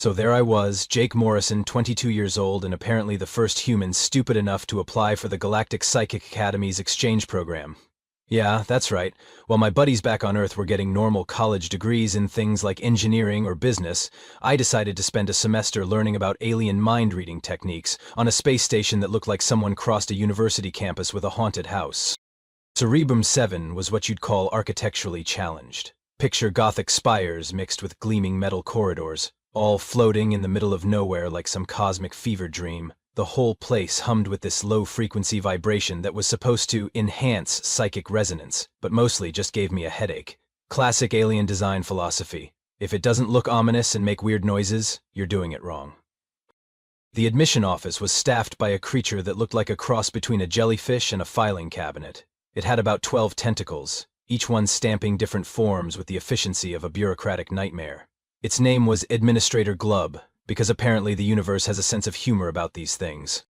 So there I was, Jake Morrison, 22 years old and apparently the first human stupid enough to apply for the Galactic Psychic Academy's exchange program. Yeah, that's right. While my buddies back on Earth were getting normal college degrees in things like engineering or business, I decided to spend a semester learning about alien mind-reading techniques on a space station that looked like someone crossed a university campus with a haunted house. Cerebrum 7 was what you'd call architecturally challenged. Picture Gothic spires mixed with gleaming metal corridors, all floating in the middle of nowhere like some cosmic fever dream. The whole place hummed with this low-frequency vibration that was supposed to enhance psychic resonance, but mostly just gave me a headache. Classic alien design philosophy. If it doesn't look ominous and make weird noises, you're doing it wrong. The admission office was staffed by a creature that looked like a cross between a jellyfish and a filing cabinet. It had about 12 tentacles, each one stamping different forms with the efficiency of a bureaucratic nightmare. Its name was Administrator Glub, because apparently the universe has a sense of humor about these things.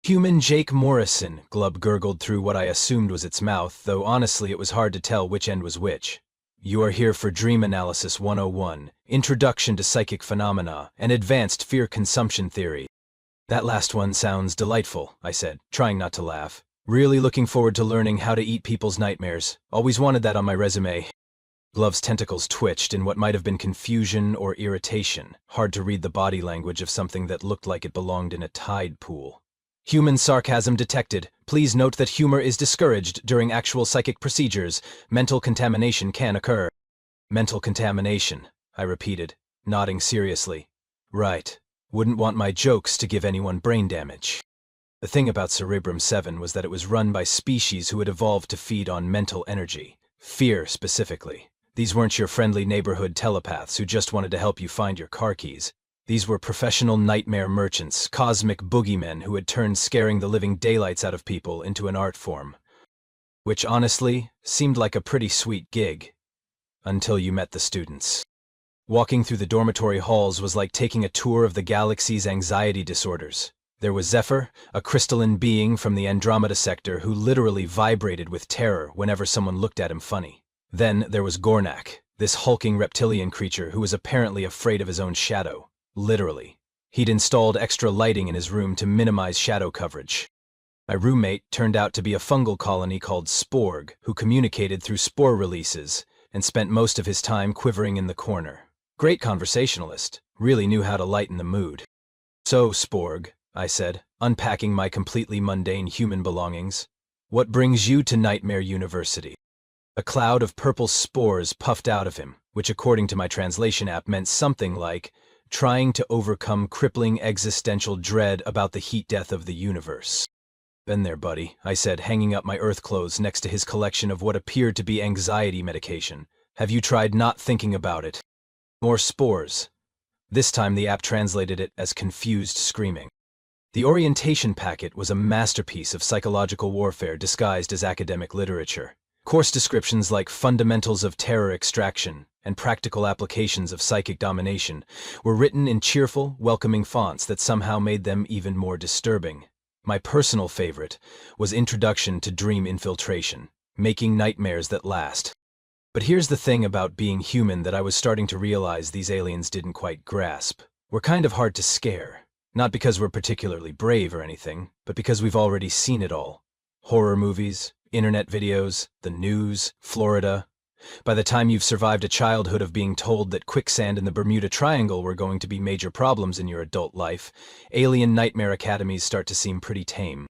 Human Jake Morrison, Glub gurgled through what I assumed was its mouth, though honestly it was hard to tell which end was which. You are here for Dream Analysis 101, Introduction to Psychic Phenomena, and Advanced Fear Consumption Theory. That last one sounds delightful, I said, trying not to laugh. Really looking forward to learning how to eat people's nightmares. Always wanted that on my resume. Glove's tentacles twitched in what might have been confusion or irritation, hard to read the body language of something that looked like it belonged in a tide pool. Human sarcasm detected. Please note that humor is discouraged during actual psychic procedures. Mental contamination can occur. Mental contamination, I repeated, nodding seriously. Right. Wouldn't want my jokes to give anyone brain damage. The thing about Cerebrum 7 was that it was run by species who had evolved to feed on mental energy. Fear, specifically. These weren't your friendly neighborhood telepaths who just wanted to help you find your car keys. These were professional nightmare merchants, cosmic boogeymen who had turned scaring the living daylights out of people into an art form. Which, honestly, seemed like a pretty sweet gig. Until you met the students. Walking through the dormitory halls was like taking a tour of the galaxy's anxiety disorders. There was Zephyr, a crystalline being from the Andromeda sector who literally vibrated with terror whenever someone looked at him funny. Then there was Gornak, this hulking reptilian creature who was apparently afraid of his own shadow. Literally. He'd installed extra lighting in his room to minimize shadow coverage. My roommate turned out to be a fungal colony called Sporg, who communicated through spore releases and spent most of his time quivering in the corner. Great conversationalist, really knew how to lighten the mood. So, Sporg, I said, unpacking my completely mundane human belongings, what brings you to Nightmare University? A cloud of purple spores puffed out of him, which according to my translation app meant something like, trying to overcome crippling existential dread about the heat death of the universe. Been there, buddy, I said, hanging up my Earth clothes next to his collection of what appeared to be anxiety medication. Have you tried not thinking about it? More spores. This time the app translated it as confused screaming. The orientation packet was a masterpiece of psychological warfare disguised as academic literature. Course descriptions like fundamentals of terror extraction and practical applications of psychic domination were written in cheerful, welcoming fonts that somehow made them even more disturbing. My personal favorite was Introduction to Dream Infiltration, Making Nightmares That Last. But here's the thing about being human that I was starting to realize these aliens didn't quite grasp. We're kind of hard to scare. Not because we're particularly brave or anything, but because we've already seen it all. Horror movies, internet videos, the news, Florida. By the time you've survived a childhood of being told that quicksand and the Bermuda Triangle were going to be major problems in your adult life, alien nightmare academies start to seem pretty tame.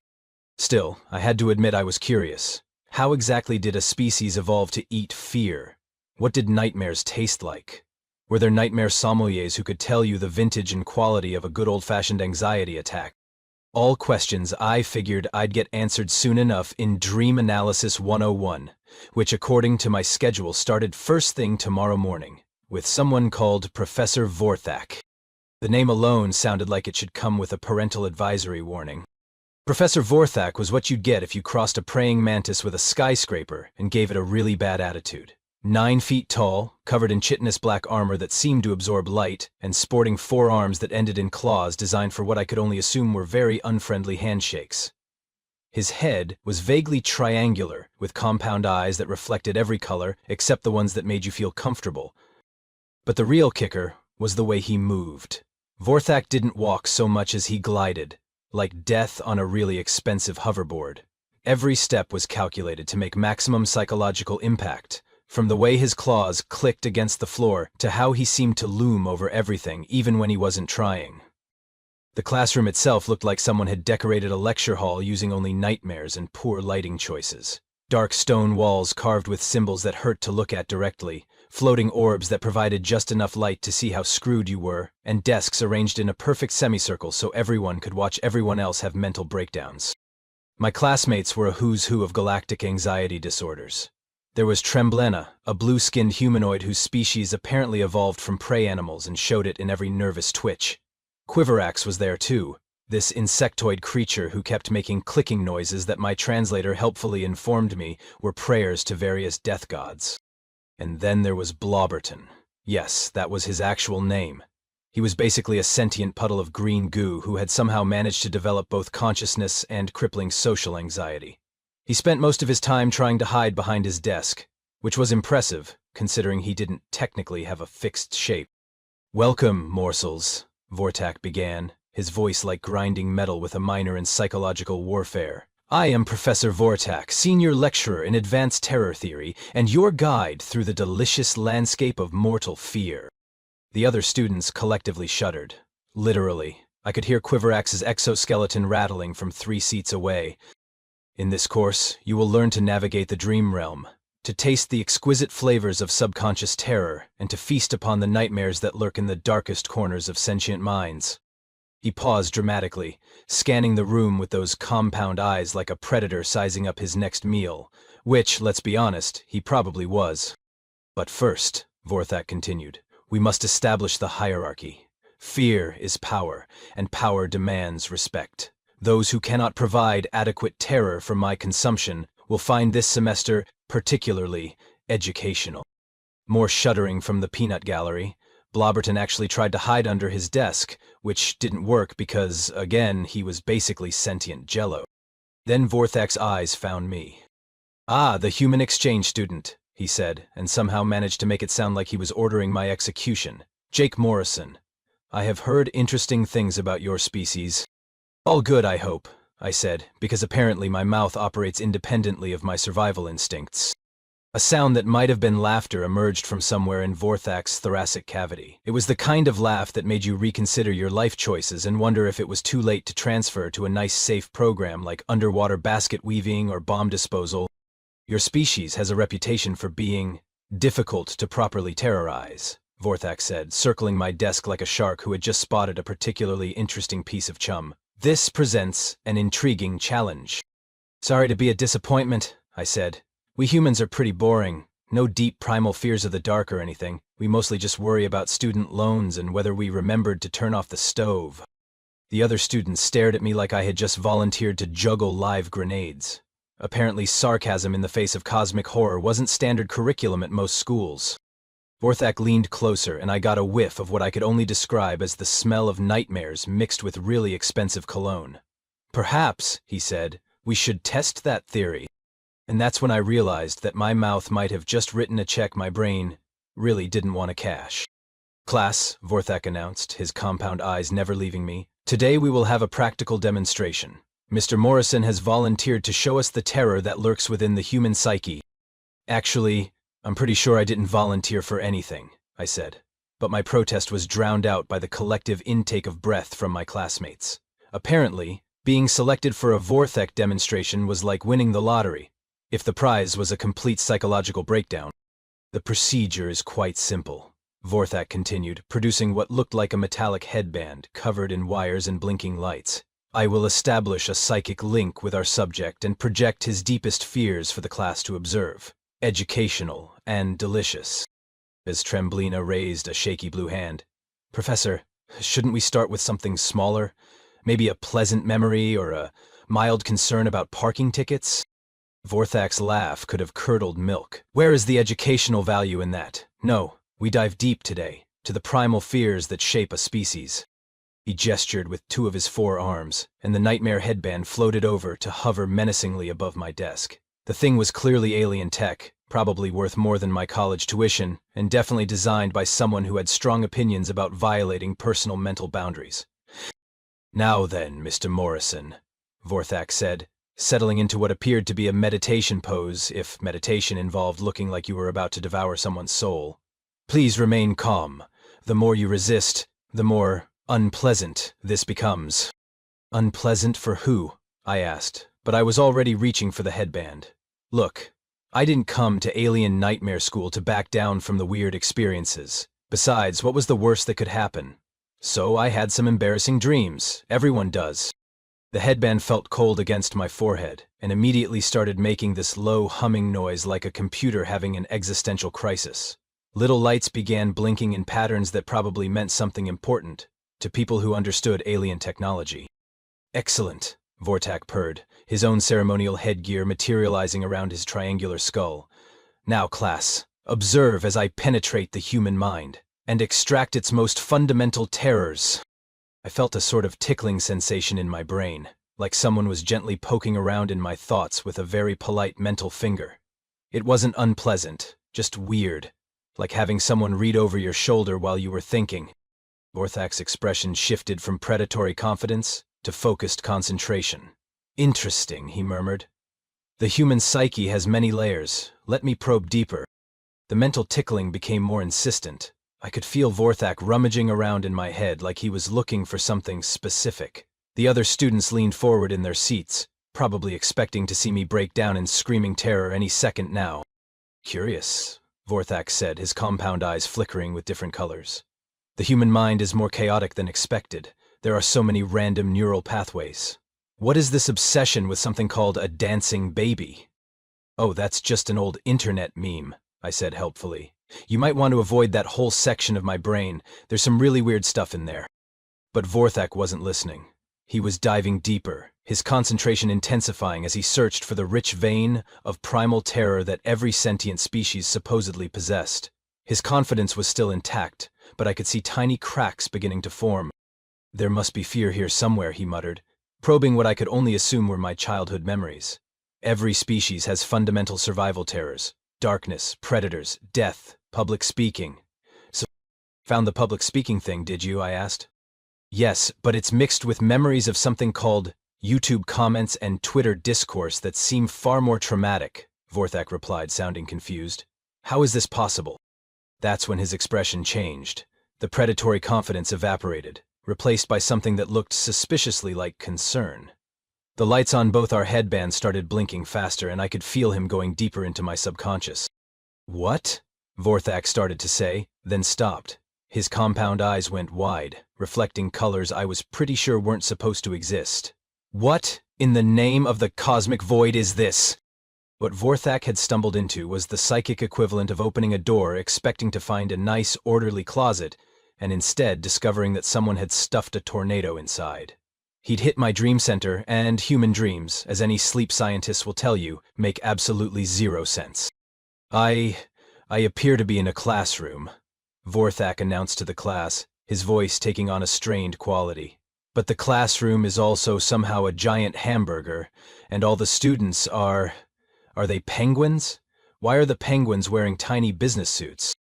Still, I had to admit I was curious. How exactly did a species evolve to eat fear? What did nightmares taste like? Were there nightmare sommeliers who could tell you the vintage and quality of a good old-fashioned anxiety attack? All questions I figured I'd get answered soon enough in Dream Analysis 101, which according to my schedule started first thing tomorrow morning, with someone called Professor Vorthak. The name alone sounded like it should come with a parental advisory warning. Professor Vorthak was what you'd get if you crossed a praying mantis with a skyscraper and gave it a really bad attitude. 9 feet tall, covered in chitinous black armor that seemed to absorb light, and sporting 4 arms that ended in claws designed for what I could only assume were very unfriendly handshakes. His head was vaguely triangular, with compound eyes that reflected every color except the ones that made you feel comfortable. But the real kicker was the way he moved. Vorthak didn't walk so much as he glided, like death on a really expensive hoverboard. Every step was calculated to make maximum psychological impact, from the way his claws clicked against the floor to how he seemed to loom over everything even when he wasn't trying. The classroom itself looked like someone had decorated a lecture hall using only nightmares and poor lighting choices. Dark stone walls carved with symbols that hurt to look at directly, floating orbs that provided just enough light to see how screwed you were, and desks arranged in a perfect semicircle so everyone could watch everyone else have mental breakdowns. My classmates were a who's who of galactic anxiety disorders. There was Tremblena, a blue-skinned humanoid whose species apparently evolved from prey animals and showed it in every nervous twitch. Quiverax was there too, this insectoid creature who kept making clicking noises that my translator helpfully informed me were prayers to various death gods. And then there was Blobberton. Yes, that was his actual name. He was basically a sentient puddle of green goo who had somehow managed to develop both consciousness and crippling social anxiety. He spent most of his time trying to hide behind his desk, which was impressive, considering he didn't technically have a fixed shape. "Welcome, morsels," Vorthak began, his voice like grinding metal with a minor in psychological warfare. "I am Professor Vorthak, senior lecturer in advanced terror theory, and your guide through the delicious landscape of mortal fear." The other students collectively shuddered. Literally, I could hear Quiverax's exoskeleton rattling from 3 seats away. "In this course, you will learn to navigate the dream realm, to taste the exquisite flavors of subconscious terror, and to feast upon the nightmares that lurk in the darkest corners of sentient minds." He paused dramatically, scanning the room with those compound eyes like a predator sizing up his next meal, which, let's be honest, he probably was. "But first," Vorthak continued, "we must establish the hierarchy. Fear is power, and power demands respect. Those who cannot provide adequate terror for my consumption will find this semester particularly educational." More shuddering from the peanut gallery. Blobberton actually tried to hide under his desk, which didn't work because, again, he was basically sentient jello. Then Vorthak's eyes found me. "Ah, the human exchange student," he said, and somehow managed to make it sound like he was ordering my execution. "Jake Morrison. I have heard interesting things about your species." "All good, I hope," I said, because apparently my mouth operates independently of my survival instincts. A sound that might have been laughter emerged from somewhere in Vorthak's thoracic cavity. It was the kind of laugh that made you reconsider your life choices and wonder if it was too late to transfer to a nice safe program like underwater basket weaving or bomb disposal. "Your species has a reputation for being difficult to properly terrorize," Vorthak said, circling my desk like a shark who had just spotted a particularly interesting piece of chum. "This presents an intriguing challenge." "Sorry to be a disappointment," I said. "We humans are pretty boring. No deep primal fears of the dark or anything. We mostly just worry about student loans and whether we remembered to turn off the stove." The other students stared at me like I had just volunteered to juggle live grenades. Apparently sarcasm in the face of cosmic horror wasn't standard curriculum at most schools. Vorthak leaned closer and I got a whiff of what I could only describe as the smell of nightmares mixed with really expensive cologne. "Perhaps," he said, "we should test that theory." And that's when I realized that my mouth might have just written a check my brain really didn't want to cash. "Class," Vorthak announced, his compound eyes never leaving me, "today we will have a practical demonstration. Mr. Morrison has volunteered to show us the terror that lurks within the human psyche." "Actually, I'm pretty sure I didn't volunteer for anything," I said, but my protest was drowned out by the collective intake of breath from my classmates. Apparently, being selected for a Vorthak demonstration was like winning the lottery, if the prize was a complete psychological breakdown. "The procedure is quite simple," Vorthak continued, producing what looked like a metallic headband covered in wires and blinking lights. "I will establish a psychic link with our subject and project his deepest fears for the class to observe. Educational and delicious." As Tremblena raised a shaky blue hand. "Professor, shouldn't we start with something smaller? Maybe a pleasant memory or a mild concern about parking tickets?" Vorthak's laugh could have curdled milk. "Where is the educational value in that? No, we dive deep today, to the primal fears that shape a species." He gestured with 2 of his 4 arms, and the nightmare headband floated over to hover menacingly above my desk. The thing was clearly alien tech, probably worth more than my college tuition, and definitely designed by someone who had strong opinions about violating personal mental boundaries. "Now then, Mr. Morrison," Vorthak said, settling into what appeared to be a meditation pose, if meditation involved looking like you were about to devour someone's soul. "Please remain calm. The more you resist, the more unpleasant this becomes." "Unpleasant for who?" I asked, but I was already reaching for the headband. Look, I didn't come to alien nightmare school to back down from the weird experiences. Besides, what was the worst that could happen? So I had some embarrassing dreams. Everyone does. The headband felt cold against my forehead, and immediately started making this low humming noise like a computer having an existential crisis. Little lights began blinking in patterns that probably meant something important to people who understood alien technology. "Excellent," Vortak purred, his own ceremonial headgear materializing around his triangular skull. "Now, class, observe as I penetrate the human mind and extract its most fundamental terrors." I felt a sort of tickling sensation in my brain, like someone was gently poking around in my thoughts with a very polite mental finger. It wasn't unpleasant, just weird, like having someone read over your shoulder while you were thinking. Vorthak's expression shifted from predatory confidence to focused concentration. "Interesting," he murmured. "The human psyche has many layers. Let me probe deeper." The mental tickling became more insistent. I could feel Vorthak rummaging around in my head like he was looking for something specific. The other students leaned forward in their seats, probably expecting to see me break down in screaming terror any second now. "Curious," Vorthak said, his compound eyes flickering with different colors. "The human mind is more chaotic than expected. There are so many random neural pathways. What is this obsession with something called a dancing baby?" "Oh, that's just an old internet meme," I said helpfully. "You might want to avoid that whole section of my brain. There's some really weird stuff in there." But Vorthak wasn't listening. He was diving deeper, his concentration intensifying as he searched for the rich vein of primal terror that every sentient species supposedly possessed. His confidence was still intact, but I could see tiny cracks beginning to form. "There must be fear here somewhere," he muttered, probing what I could only assume were my childhood memories. "Every species has fundamental survival terrors. Darkness, predators, death, public speaking." "So, found the public speaking thing, did you?" I asked. "Yes, but it's mixed with memories of something called YouTube comments and Twitter discourse that seem far more traumatic," Vorthak replied, sounding confused. "How is this possible?" That's when his expression changed. The predatory confidence evaporated, replaced by something that looked suspiciously like concern. The lights on both our headbands started blinking faster, and I could feel him going deeper into my subconscious. "What?" Vorthak started to say, then stopped. His compound eyes went wide, reflecting colors I was pretty sure weren't supposed to exist. "What in the name of the cosmic void is this?" What Vorthak had stumbled into was the psychic equivalent of opening a door expecting to find a nice, orderly closet, and instead discovering that someone had stuffed a tornado inside. He'd hit my dream center, and human dreams, as any sleep scientist will tell you, make absolutely zero sense. I appear to be in a classroom," Vorthak announced to the class, his voice taking on a strained quality. "But the classroom is also somehow a giant hamburger, and all the students are they penguins? Why are the penguins wearing tiny business suits?"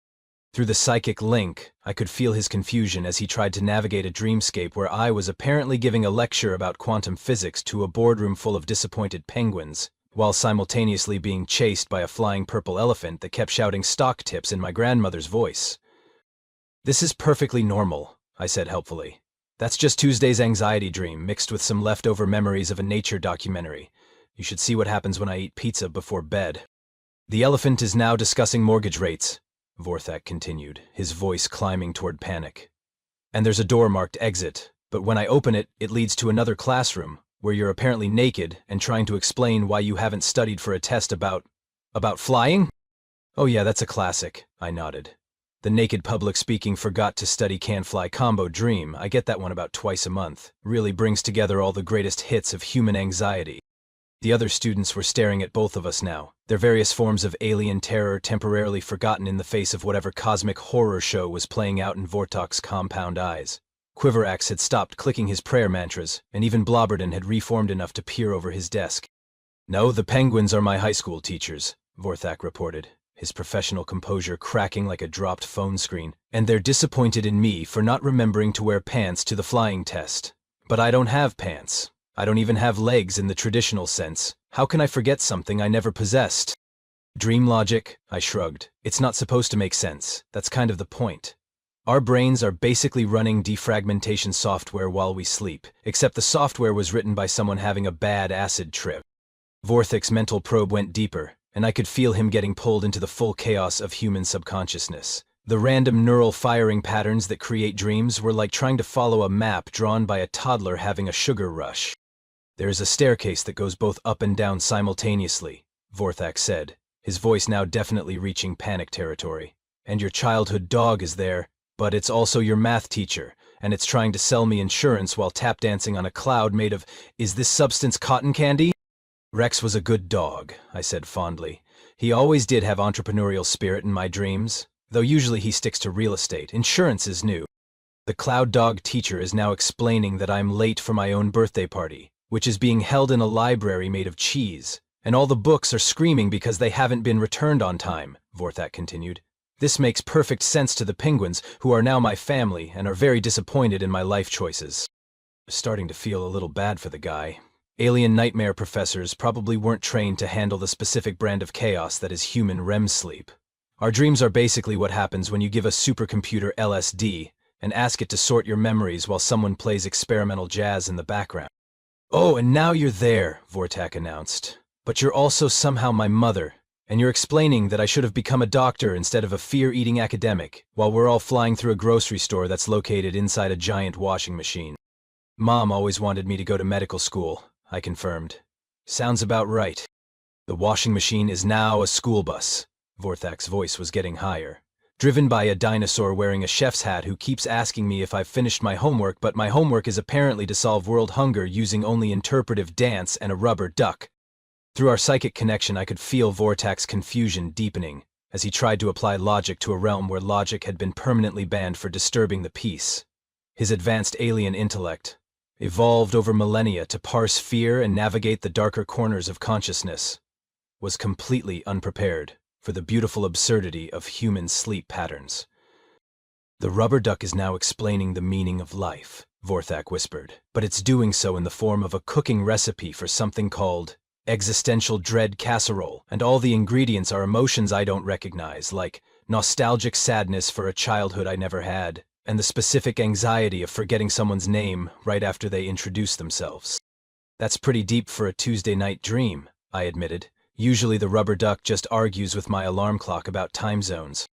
Through the psychic link, I could feel his confusion as he tried to navigate a dreamscape where I was apparently giving a lecture about quantum physics to a boardroom full of disappointed penguins, while simultaneously being chased by a flying purple elephant that kept shouting stock tips in my grandmother's voice. "This is perfectly normal," I said helpfully. "That's just Tuesday's anxiety dream mixed with some leftover memories of a nature documentary. You should see what happens when I eat pizza before bed." "The elephant is now discussing mortgage rates," Vorthak continued, his voice climbing toward panic. "And there's a door marked exit, but when I open it, it leads to another classroom, where you're apparently naked and trying to explain why you haven't studied for a test about flying?" "Oh yeah, that's a classic," I nodded. "The naked public speaking forgot to study can fly combo dream. I get that one about twice a month. Really brings together all the greatest hits of human anxiety." The other students were staring at both of us now, their various forms of alien terror temporarily forgotten in the face of whatever cosmic horror show was playing out in Vortak's compound eyes. Quiverax had stopped clicking his prayer mantras, and even Blobberton had reformed enough to peer over his desk. "No, the penguins are my high school teachers," Vorthak reported. his professional composure cracking like a dropped phone screen, "and they're disappointed in me for not remembering to wear pants to the flying test. But I don't have pants. I don't even have legs in the traditional sense. How can I forget something I never possessed?" "Dream logic," I shrugged. "It's not supposed to make sense. That's kind of the point. Our brains are basically running defragmentation software while we sleep, except the software was written by someone having a bad acid trip." Vorthak's mental probe went deeper, and I could feel him getting pulled into the full chaos of human subconsciousness. The random neural firing patterns that create dreams were like trying to follow a map drawn by a toddler having a sugar rush. "There is a staircase that goes both up and down simultaneously," Vorthak said, his voice now definitely reaching panic territory. "And your childhood dog is there, but it's also your math teacher, and it's trying to sell me insurance while tap dancing on a cloud made of, is this substance cotton candy?" "Rex was a good dog," I said fondly. "He always did have entrepreneurial spirit in my dreams, though usually he sticks to real estate. Insurance is new." The cloud dog teacher is now explaining that I'm late for my own birthday party, which is being held in a library made of cheese, and all the books are screaming because they haven't been returned on time, Vorthak continued. "This makes perfect sense to the penguins, who are now my family and are very disappointed in my life choices." Starting to feel a little bad for the guy. Alien nightmare professors probably weren't trained to handle the specific brand of chaos that is human REM sleep. Our dreams are basically what happens when you give a supercomputer LSD and ask it to sort your memories while someone plays experimental jazz in the background. "Oh, and now you're there," Vorthak announced. "But you're also somehow my mother. And you're explaining that I should have become a doctor instead of a fear-eating academic, while we're all flying through a grocery store that's located inside a giant washing machine." "Mom always wanted me to go to medical school," I confirmed. "Sounds about right." "The washing machine is now a school bus." Vorthak's voice was getting higher. "Driven by a dinosaur wearing a chef's hat who keeps asking me if I've finished my homework, but my homework is apparently to solve world hunger using only interpretive dance and a rubber duck." Through our psychic connection, I could feel Vorthak's confusion deepening as he tried to apply logic to a realm where logic had been permanently banned for disturbing the peace. His advanced alien intellect, evolved over millennia to parse fear and navigate the darker corners of consciousness, was completely unprepared for the beautiful absurdity of human sleep patterns. "The rubber duck is now explaining the meaning of life," Vorthak whispered, "but it's doing so in the form of a cooking recipe for something called existential dread casserole, and all the ingredients are emotions I don't recognize, like nostalgic sadness for a childhood I never had, and the specific anxiety of forgetting someone's name right after they introduce themselves." "That's pretty deep for a Tuesday night dream," I admitted. "Usually the rubber duck just argues with my alarm clock about time zones."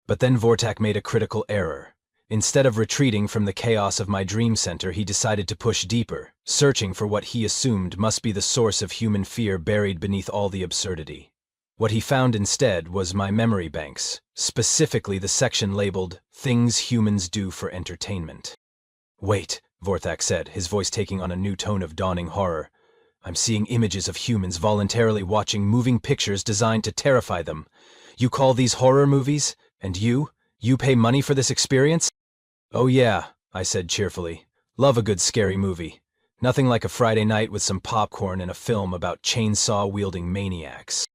But then Vorthak made a critical error. Instead of retreating from the chaos of my dream center, he decided to push deeper, searching for what he assumed must be the source of human fear buried beneath all the absurdity. What he found instead was my memory banks, specifically the section labeled "Things Humans Do for Entertainment." "Wait," Vorthak said, his voice taking on a new tone of dawning horror. "I'm seeing images of humans voluntarily watching moving pictures designed to terrify them. You call these horror movies? And you pay money for this experience?" "Oh yeah," I said cheerfully. "Love a good scary movie. Nothing like a Friday night with some popcorn and a film about chainsaw-wielding maniacs."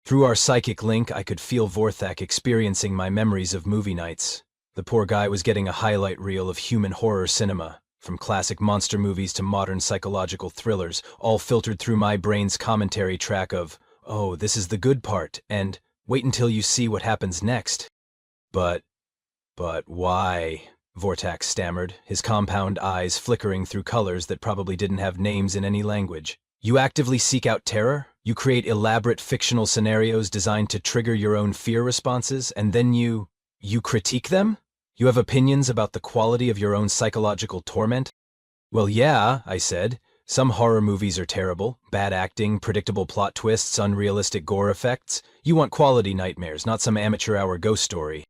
Through our psychic link, I could feel Vorthak experiencing my memories of movie nights. The poor guy was getting a highlight reel of human horror cinema, from classic monster movies to modern psychological thrillers, all filtered through my brain's commentary track of, "Oh, this is the good part," and "Wait until you see what happens next." But why?" Vorthak stammered, his compound eyes flickering through colors that probably didn't have names in any language. "You actively seek out terror? You create elaborate fictional scenarios designed to trigger your own fear responses, and then you critique them? You have opinions about the quality of your own psychological torment?" "Well, yeah," I said. "Some horror movies are terrible. Bad acting, predictable plot twists, unrealistic gore effects. You want quality nightmares, not some amateur hour ghost story."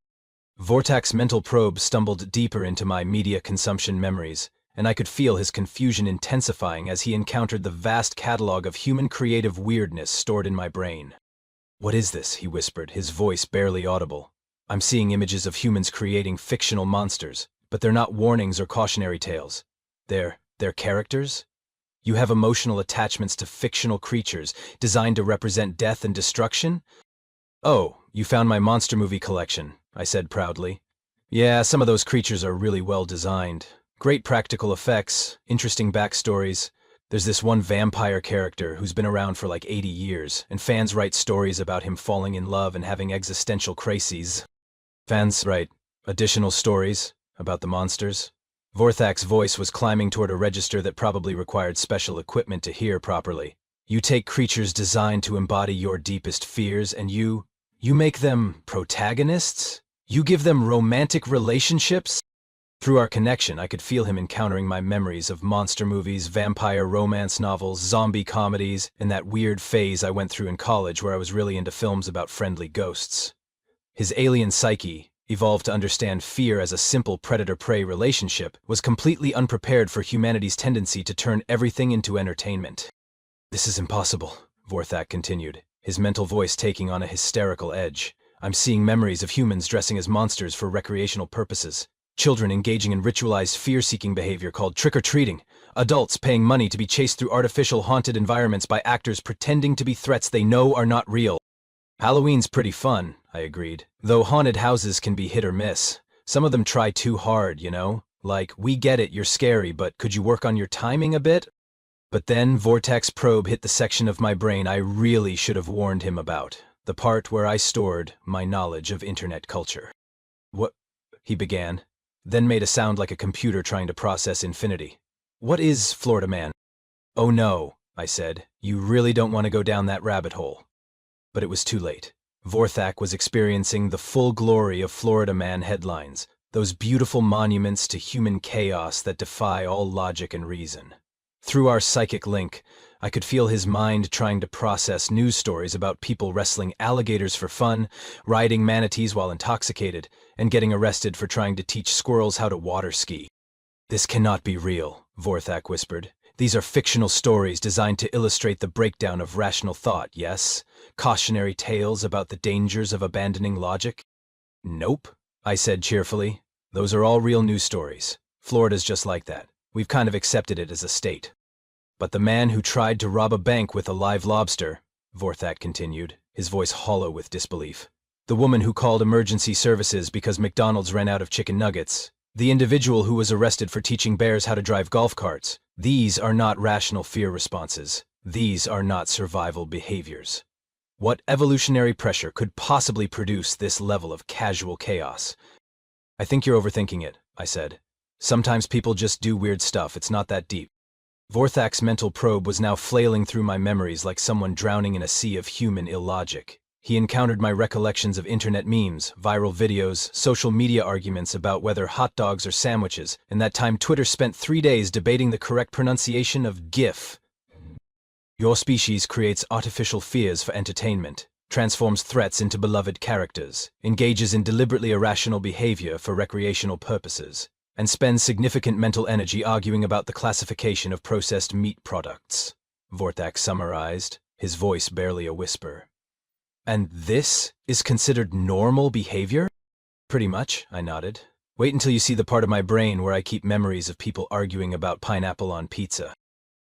Vorthak's mental probe stumbled deeper into my media consumption memories, and I could feel his confusion intensifying as he encountered the vast catalog of human creative weirdness stored in my brain. "What is this?" he whispered, his voice barely audible. "I'm seeing images of humans creating fictional monsters, but they're not warnings or cautionary tales. They're characters? You have emotional attachments to fictional creatures designed to represent death and destruction?" "Oh, you found my monster movie collection, I said proudly. Yeah, some of those creatures are really well designed. Great practical effects, interesting backstories. There's this one vampire character who's been around for like 80 years, and fans write stories about him falling in love and having existential crises. Fans write additional stories about the monsters. Vorthak's voice was climbing toward a register that probably required special equipment to hear properly. You take creatures designed to embody your deepest fears and you make them protagonists? You give them romantic relationships? Through our connection, I could feel him encountering my memories of monster movies, vampire romance novels, zombie comedies, and that weird phase I went through in college where I was really into films about friendly ghosts. His alien psyche, evolved to understand fear as a simple predator-prey relationship, was completely unprepared for humanity's tendency to turn everything into entertainment. This is impossible, Vorthak continued, his mental voice taking on a hysterical edge. I'm seeing memories of humans dressing as monsters for recreational purposes. Children engaging in ritualized fear-seeking behavior called trick-or-treating. Adults paying money to be chased through artificial haunted environments by actors pretending to be threats they know are not real. Halloween's pretty fun, I agreed. Though haunted houses can be hit or miss. Some of them try too hard, you know? Like, we get it, you're scary, but could you work on your timing a bit? But then Vortak's probe hit the section of my brain I really should have warned him about. The part where I stored my knowledge of internet culture. What? He began, then made a sound like a computer trying to process infinity. What is Florida Man? Oh no, I said. You really don't want to go down that rabbit hole. But it was too late. Vorthak was experiencing the full glory of Florida Man headlines, those beautiful monuments to human chaos that defy all logic and reason. Through our psychic link, I could feel his mind trying to process news stories about people wrestling alligators for fun, riding manatees while intoxicated, and getting arrested for trying to teach squirrels how to water ski. This cannot be real, Vorthak whispered. These are fictional stories designed to illustrate the breakdown of rational thought, yes? Cautionary tales about the dangers of abandoning logic? Nope, I said cheerfully. Those are all real news stories. Florida's just like that. We've kind of accepted it as a state. But the man who tried to rob a bank with a live lobster, Vorthak continued, his voice hollow with disbelief. The woman who called emergency services because McDonald's ran out of chicken nuggets. The individual who was arrested for teaching bears how to drive golf carts. These are not rational fear responses. These are not survival behaviors. What evolutionary pressure could possibly produce this level of casual chaos? I think you're overthinking it, I said. Sometimes people just do weird stuff, it's not that deep. Vorthak's mental probe was now flailing through my memories like someone drowning in a sea of human illogic. He encountered my recollections of internet memes, viral videos, social media arguments about whether hot dogs are sandwiches, and that time Twitter spent 3 days debating the correct pronunciation of GIF. Your species creates artificial fears for entertainment, transforms threats into beloved characters, engages in deliberately irrational behavior for recreational purposes, and spends significant mental energy arguing about the classification of processed meat products, Vorthak summarized, his voice barely a whisper. And this is considered normal behavior? Pretty much, I nodded. Wait until you see the part of my brain where I keep memories of people arguing about pineapple on pizza.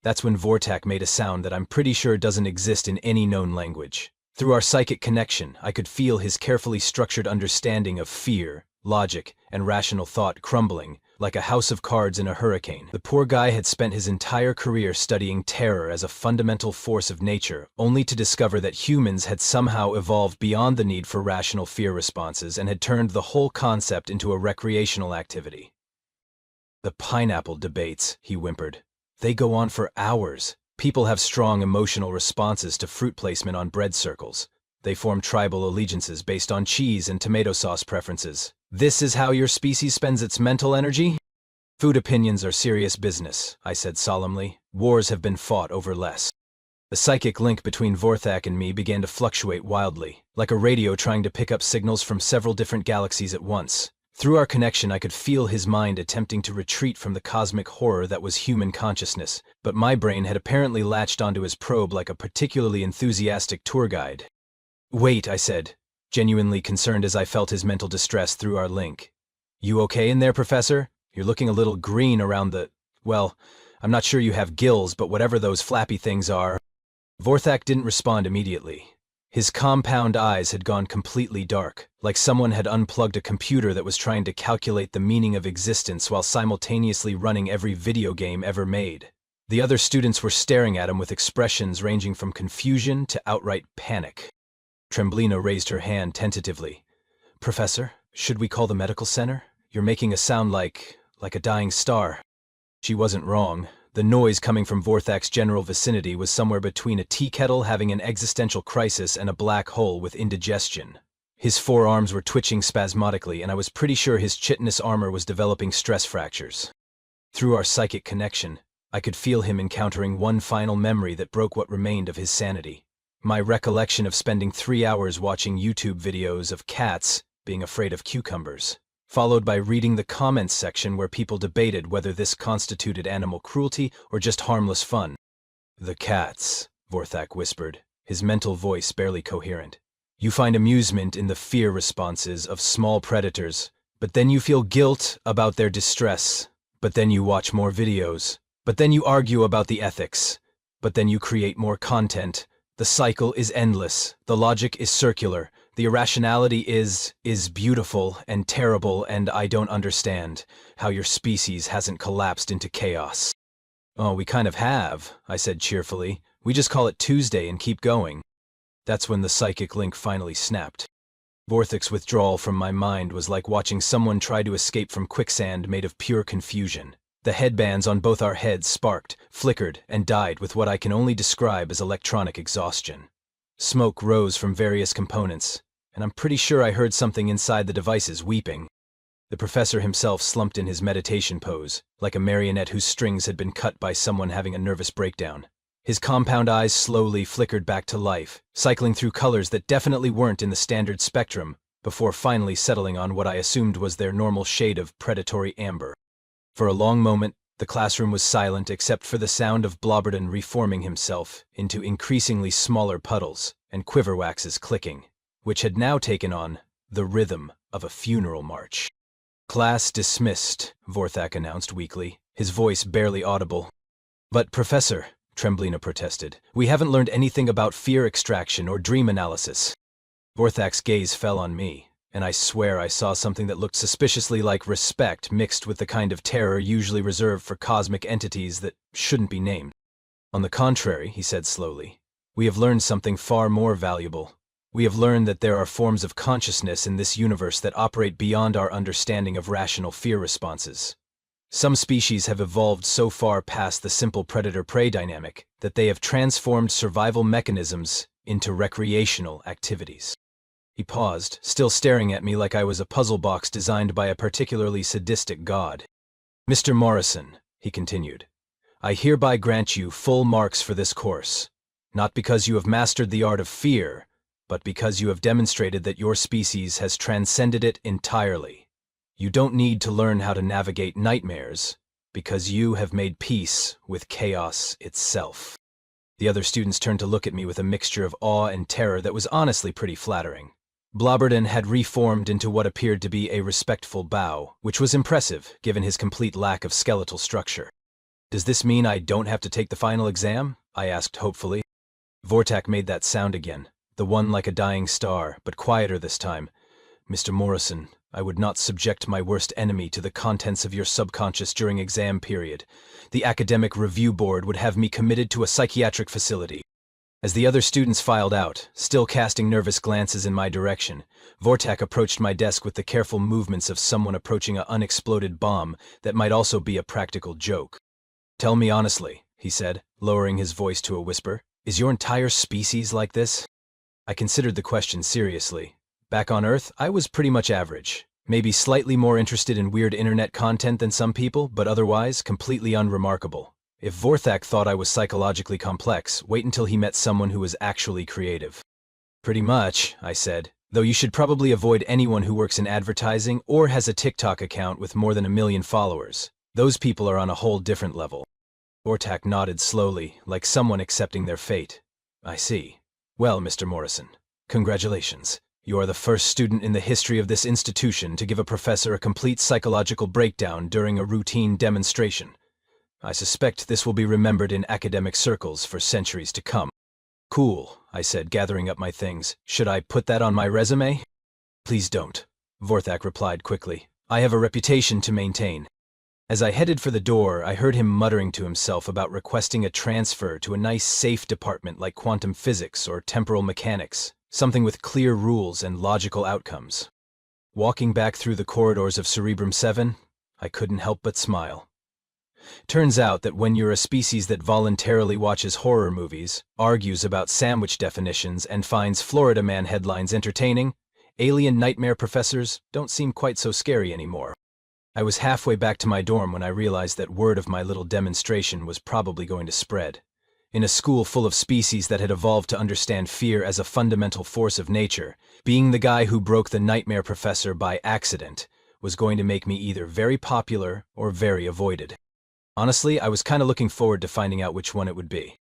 That's when Vorthak made a sound that I'm pretty sure doesn't exist in any known language. Through our psychic connection, I could feel his carefully structured understanding of fear, logic, and rational thought crumbling, like a house of cards in a hurricane. The poor guy had spent his entire career studying terror as a fundamental force of nature, only to discover that humans had somehow evolved beyond the need for rational fear responses and had turned the whole concept into a recreational activity. The pineapple debates, he whimpered. They go on for hours. People have strong emotional responses to fruit placement on bread circles. They form tribal allegiances based on cheese and tomato sauce preferences. This is how your species spends its mental energy? Food opinions are serious business, I said solemnly. Wars have been fought over less. The psychic link between Vorthak and me began to fluctuate wildly, like a radio trying to pick up signals from several different galaxies at once. Through our connection, I could feel his mind attempting to retreat from the cosmic horror that was human consciousness, but my brain had apparently latched onto his probe like a particularly enthusiastic tour guide. Wait, I said, genuinely concerned as I felt his mental distress through our link. You okay in there, Professor? You're looking a little green around the… well, I'm not sure you have gills, but whatever those flappy things are… Vorthak didn't respond immediately. His compound eyes had gone completely dark, like someone had unplugged a computer that was trying to calculate the meaning of existence while simultaneously running every video game ever made. The other students were staring at him with expressions ranging from confusion to outright panic. Tremblina raised her hand tentatively. "Professor, should we call the medical center? You're making us sound like a dying star." She wasn't wrong. The noise coming from Vorthak's general vicinity was somewhere between a tea kettle having an existential crisis and a black hole with indigestion. His forearms were twitching spasmodically, and I was pretty sure his chitinous armor was developing stress fractures. Through our psychic connection, I could feel him encountering one final memory that broke what remained of his sanity. My recollection of spending 3 hours watching YouTube videos of cats being afraid of cucumbers, followed by reading the comments section where people debated whether this constituted animal cruelty or just harmless fun. "The cats," Vorthak whispered, his mental voice barely coherent. "You find amusement in the fear responses of small predators, but then you feel guilt about their distress, but then you watch more videos, but then you argue about the ethics, but then you create more content. The cycle is endless, the logic is circular, the irrationality is beautiful and terrible, and I don't understand how your species hasn't collapsed into chaos." "Oh, we kind of have," I said cheerfully. "We just call it Tuesday and keep going." That's when the psychic link finally snapped. Vorthak's withdrawal from my mind was like watching someone try to escape from quicksand made of pure confusion. The headbands on both our heads sparked, flickered, and died with what I can only describe as electronic exhaustion. Smoke rose from various components, and I'm pretty sure I heard something inside the devices weeping. The professor himself slumped in his meditation pose, like a marionette whose strings had been cut by someone having a nervous breakdown. His compound eyes slowly flickered back to life, cycling through colors that definitely weren't in the standard spectrum, before finally settling on what I assumed was their normal shade of predatory amber. For a long moment, the classroom was silent except for the sound of Blobberton reforming himself into increasingly smaller puddles and quiver waxes clicking, which had now taken on the rhythm of a funeral march. "Class dismissed," Vorthak announced weakly, his voice barely audible. "But, Professor," Tremblina protested, "we haven't learned anything about fear extraction or dream analysis." Vorthak's gaze fell on me, and I swear I saw something that looked suspiciously like respect mixed with the kind of terror usually reserved for cosmic entities that shouldn't be named. "On the contrary," he said slowly, "we have learned something far more valuable. We have learned that there are forms of consciousness in this universe that operate beyond our understanding of rational fear responses. Some species have evolved so far past the simple predator-prey dynamic that they have transformed survival mechanisms into recreational activities." He paused, still staring at me like I was a puzzle box designed by a particularly sadistic god. "Mr. Morrison," he continued, "I hereby grant you full marks for this course, not because you have mastered the art of fear, but because you have demonstrated that your species has transcended it entirely. You don't need to learn how to navigate nightmares, because you have made peace with chaos itself." The other students turned to look at me with a mixture of awe and terror that was honestly pretty flattering. Blobberton had reformed into what appeared to be a respectful bow, which was impressive given his complete lack of skeletal structure. "Does this mean I don't have to take the final exam?" I asked hopefully. Vorthak made that sound again, the one like a dying star, but quieter this time. "Mr. Morrison, I would not subject my worst enemy to the contents of your subconscious during exam period. The academic review board would have me committed to a psychiatric facility." As the other students filed out, still casting nervous glances in my direction, Vorthak approached my desk with the careful movements of someone approaching an unexploded bomb that might also be a practical joke. "Tell me honestly," he said, lowering his voice to a whisper, "is your entire species like this?" I considered the question seriously. Back on Earth, I was pretty much average. Maybe slightly more interested in weird internet content than some people, but otherwise completely unremarkable. If Vorthak thought I was psychologically complex, wait until he met someone who was actually creative. "Pretty much," I said, "though you should probably avoid anyone who works in advertising or has a TikTok account with more than 1 million followers. Those people are on a whole different level." Vorthak nodded slowly, like someone accepting their fate. "I see. Well, Mr. Morrison, congratulations. You are the first student in the history of this institution to give a professor a complete psychological breakdown during a routine demonstration. I suspect this will be remembered in academic circles for centuries to come." Cool, I said, gathering up my things. Should I put that on my resume? Please don't, Vorthak replied quickly. I have a reputation to maintain. As I headed for the door, I heard him muttering to himself about requesting a transfer to a nice safe department like quantum physics or temporal mechanics, something with clear rules and logical outcomes. Walking back through the corridors of Cerebrum 7, I couldn't help but smile. Turns out that when you're a species that voluntarily watches horror movies, argues about sandwich definitions, and finds Florida Man headlines entertaining, alien nightmare professors don't seem quite so scary anymore. I was halfway back to my dorm when I realized that word of my little demonstration was probably going to spread. In a school full of species that had evolved to understand fear as a fundamental force of nature, being the guy who broke the nightmare professor by accident was going to make me either very popular or very avoided. Honestly, I was kind of looking forward to finding out which one it would be.